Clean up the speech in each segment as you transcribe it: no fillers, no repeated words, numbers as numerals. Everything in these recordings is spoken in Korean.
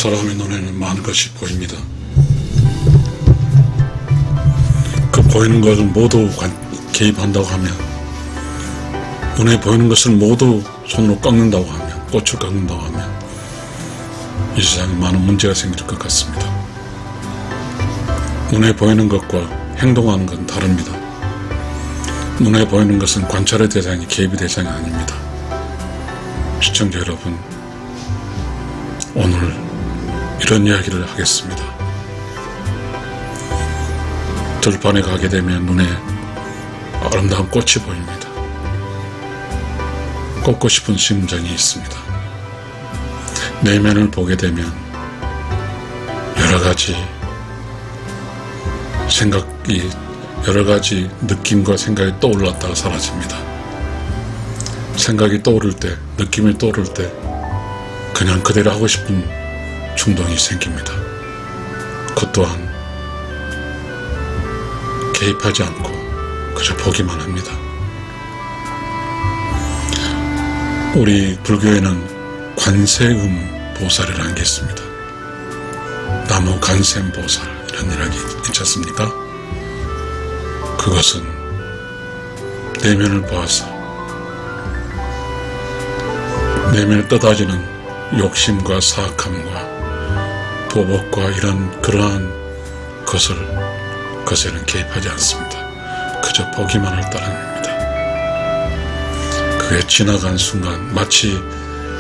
사람의 눈에는 많은 것이 보입니다. 그 보이는 것을 모두 개입한다고 하면, 눈에 보이는 것을 모두 손으로 꺾는다고 하면, 꽃을 꺾는다고 하면 이 세상에 많은 문제가 생길 것 같습니다. 눈에 보이는 것과 행동하는 것은 다릅니다. 눈에 보이는 것은 관찰의 대상이, 개입의 대상이 아닙니다. 시청자 여러분, 오늘 이런 이야기를 하겠습니다. 들판에 가게 되면 눈에 아름다운 꽃이 보입니다. 꺾고 싶은 심정이 있습니다. 내면을 보게 되면 여러 가지 느낌과 생각이 떠올랐다가 사라집니다. 생각이 떠오를 때, 느낌이 떠오를 때 그냥 그대로 하고 싶은 충동이 생깁니다. 그 또한 개입하지 않고 그저 보기만 합니다. 우리 불교에는 관세음 보살이라는 게 있습니다. 나무 간샘 보살, 이런 이야기 있지 않습니까? 그것은 내면을 보아서 내면에 떠다지는 욕심과 사악함과 보복과 그러한 것에는 개입하지 않습니다. 그저 보기만을 따릅니다. 그게 지나간 순간 마치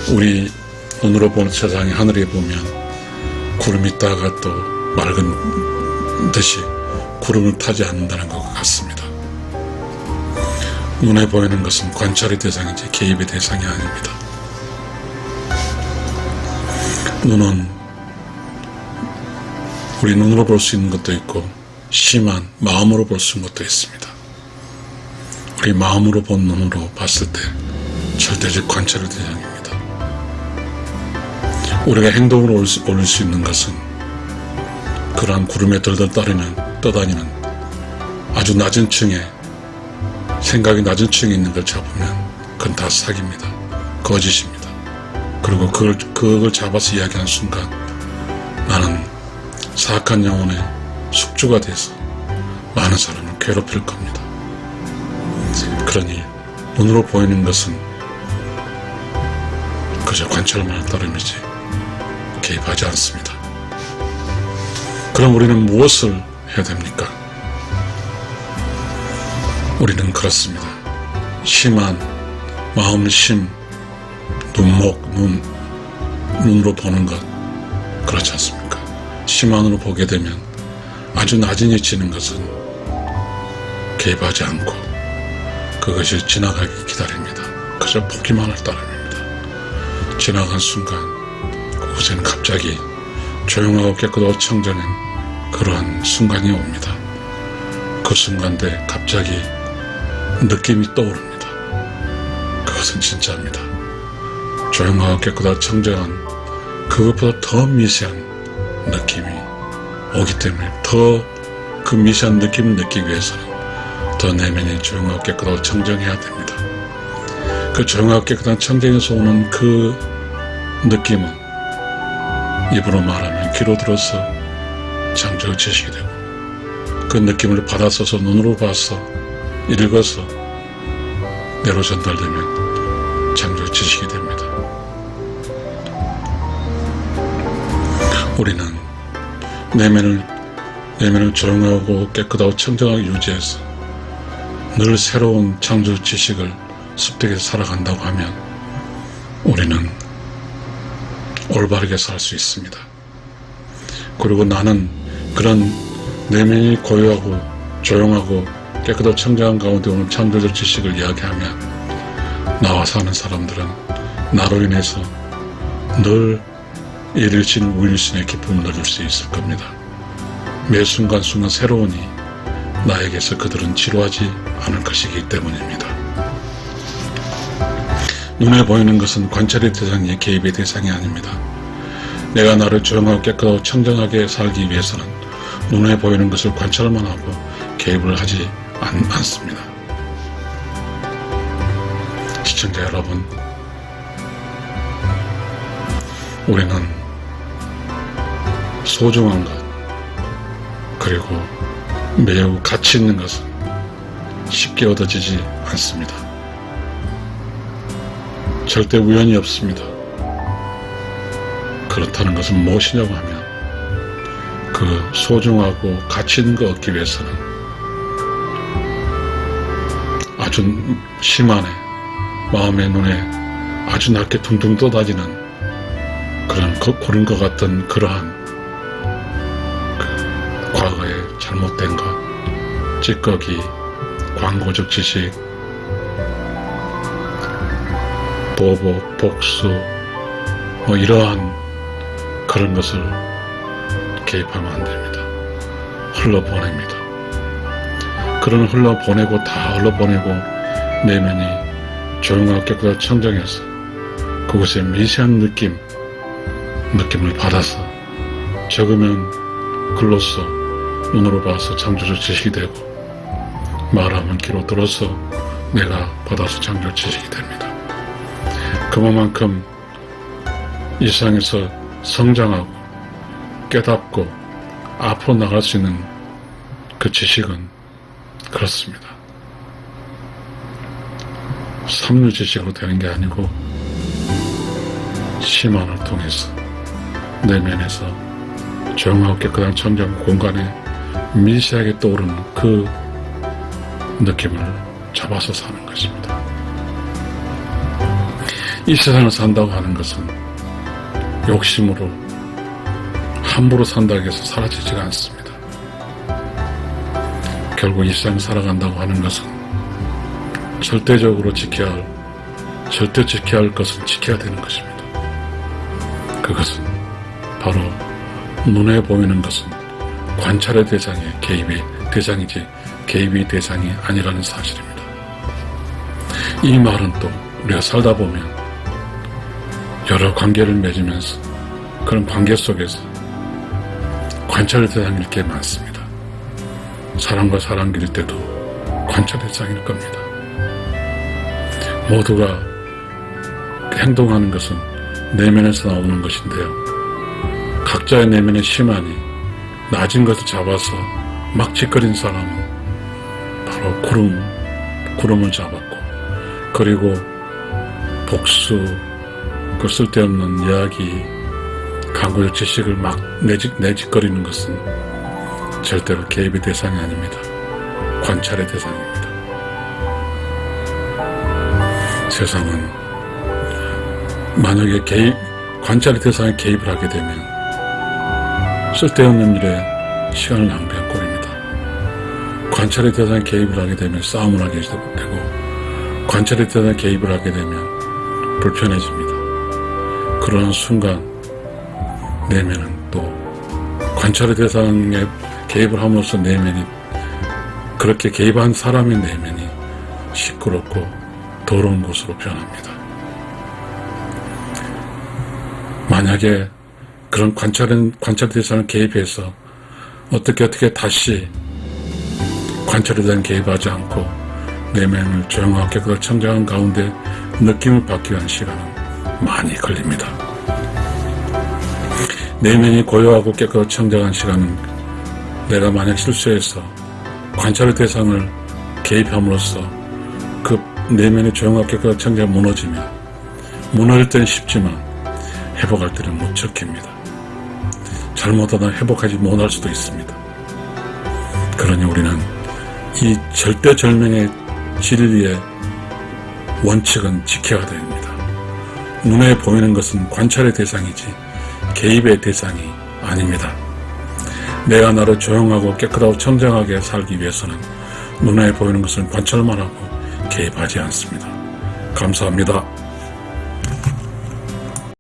우리 눈으로 보는 세상의 하늘에 보면 구름이 있다가 또 맑은 듯이 구름을 타지 않는다는 것 같습니다. 눈에 보이는 것은 관찰의 대상이지 개입의 대상이 아닙니다. 눈은 우리 눈으로 볼 수 있는 것도 있고 심한 마음으로 볼 수 있는 것도 있습니다. 우리 마음으로 본 눈으로 봤을 때 절대적 관찰의 대상입니다. 우리가 행동으로 올릴 수 있는 것은 그러한 구름에 덜덜 떠다니는 아주 낮은 층에, 생각이 낮은 층에 있는 걸 잡으면 그건 다 사기입니다. 거짓입니다. 그리고 그걸 잡아서 이야기하는 순간 나는 사악한 영혼의 숙주가 돼서 많은 사람을 괴롭힐 겁니다. 그러니 눈으로 보이는 것은 그저 관찰만을 따름이지 개입하지 않습니다. 그럼 우리는 무엇을 해야 됩니까? 우리는 그렇습니다. 심한 마음심, 눈으로 보는 것, 그렇지 않습니까? 심한으로 보게 되면 아주 낮은 위치는 것은 개입하지 않고 그것이 지나가기 기다립니다. 그저 보기만을 따릅니다. 지나간 순간 그곳에는 갑자기 조용하고 깨끗하고 청정한 그러한 순간이 옵니다. 그 순간에 갑자기 느낌이 떠오릅니다. 그것은 진짜입니다. 조용하고 깨끗하고 청정한 그것보다 더 미세한 느낌이 오기 때문에 더 그 미세한 느낌을 느끼기 위해서는 더 내면이 조용하고 깨끗하고 청정해야 됩니다. 그 조용하고 깨끗한 청정에서 오는 그 느낌은 입으로 말하면 귀로 들어서 창조의 지식이 되고 그 느낌을 받아서서 눈으로 봐서 읽어서 뇌로 전달되면 창조의 지식이 됩니다. 우리는 내면을 조용하고 깨끗하고 청정하게 유지해서 늘 새로운 창조 지식을 습득해서 살아간다고 하면 우리는 올바르게 살 수 있습니다. 그리고 나는 그런 내면이 고요하고 조용하고 깨끗하고 청정한 가운데 오는 창조적 지식을 이야기하면 나와 사는 사람들은 나로 인해서 늘 일일신 우일신의 기쁨을 누릴 수 있을 겁니다. 매 순간순간 새로우니 나에게서 그들은 지루하지 않을 것이기 때문입니다. 눈에 보이는 것은 관찰의 대상이 개입의 대상이 아닙니다. 내가 나를 조용하고 깨끗하고 청정하게 살기 위해서는 눈에 보이는 것을 관찰만 하고 개입을 하지 않습니다. 시청자 여러분, 우리는 소중한 것, 그리고 매우 가치 있는 것은 쉽게 얻어지지 않습니다. 절대 우연이 없습니다. 그렇다는 것은 무엇이냐고 하면 그 소중하고 가치 있는 거 얻기 위해서는 아주 심한에 마음의 눈에 아주 낮게 둥둥 떠다니는 그런 고른 것 같던 그러한 그 과거의 잘못된 것, 찌꺼기, 광고적 지식, 보복, 복수, 이러한 그런 것을 개입하면 안 됩니다. 흘러보냅니다. 그런 흘러보내고 다 흘러보내고 내면이 조용하고 깨끗하고 청정해서 그곳의 미세한 느낌을 받아서 적으면 글로써 눈으로 봐서 창조적 지식이 되고 말하면 귀로 들어서 내가 받아서 창조적 지식이 됩니다. 그만큼 이 세상에서 성장하고 깨닫고 앞으로 나갈 수 있는 그 지식은 그렇습니다. 삼류 지식으로 되는 게 아니고 심안을 통해서 내면에서 조용하고 깨끗한 청정 공간에 미세하게 떠오르는 그 느낌을 잡아서 사는 것입니다. 이 세상을 산다고 하는 것은 욕심으로 함부로 산다고 해서 사라지지가 않습니다. 결국 이 세상을 살아간다고 하는 것은 절대적으로 절대 지켜야 할 것은 지켜야 되는 것입니다. 그것은 바로 눈에 보이는 것은 관찰의 대상의 개입의 대상이지 개입의 대상이 아니라는 사실입니다. 이 말은 또 우리가 살다 보면 여러 관계를 맺으면서 그런 관계 속에서 관찰의 대상일 게 많습니다. 사람과 사람끼리 때도 관찰의 대상일 겁니다. 모두가 행동하는 것은 내면에서 나오는 것인데요. 각자의 내면의 심한이 낮은 것을 잡아서 막 짓거린 사람은 바로 구름을 잡았고, 그리고 복수, 그 쓸데없는 이야기, 강구적 지식을 막 내짓거리는 것은 절대로 개입의 대상이 아닙니다. 관찰의 대상입니다. 세상은 만약에 관찰의 대상에 개입을 하게 되면 쓸데없는 일에 시간을 낭비한 꼴입니다. 관찰의 대상에 개입을 하게 되면 싸움을 하게 되고, 관찰의 대상에 개입을 하게 되면 불편해집니다. 그러한 순간 내면은 또 관찰의 대상에 개입을 함으로써 내면이, 그렇게 개입한 사람의 내면이 시끄럽고 더러운 곳으로 변합니다. 만약에 그런 관찰 대상을 개입해서 어떻게 다시 관찰에 대한 개입하지 않고 내면을 조용하고 깨끗하고 청정한 가운데 느낌을 받기 위한 시간은 많이 걸립니다. 내면이 고요하고 깨끗하고 청정한 시간은 내가 만약 실수해서 관찰의 대상을 개입함으로써 그 내면이 조용하고 깨끗하고 청정하게 무너질 때는 쉽지만 회복할 때는 못 지킵니다. 잘못하다 회복하지 못할 수도 있습니다. 그러니 우리는 이 절대절명의 진리의 원칙은 지켜야 됩니다. 눈에 보이는 것은 관찰의 대상이지 개입의 대상이 아닙니다. 내가 나를 조용하고 깨끗하고 청정하게 살기 위해서는 눈에 보이는 것은 관찰만 하고 개입하지 않습니다. 감사합니다.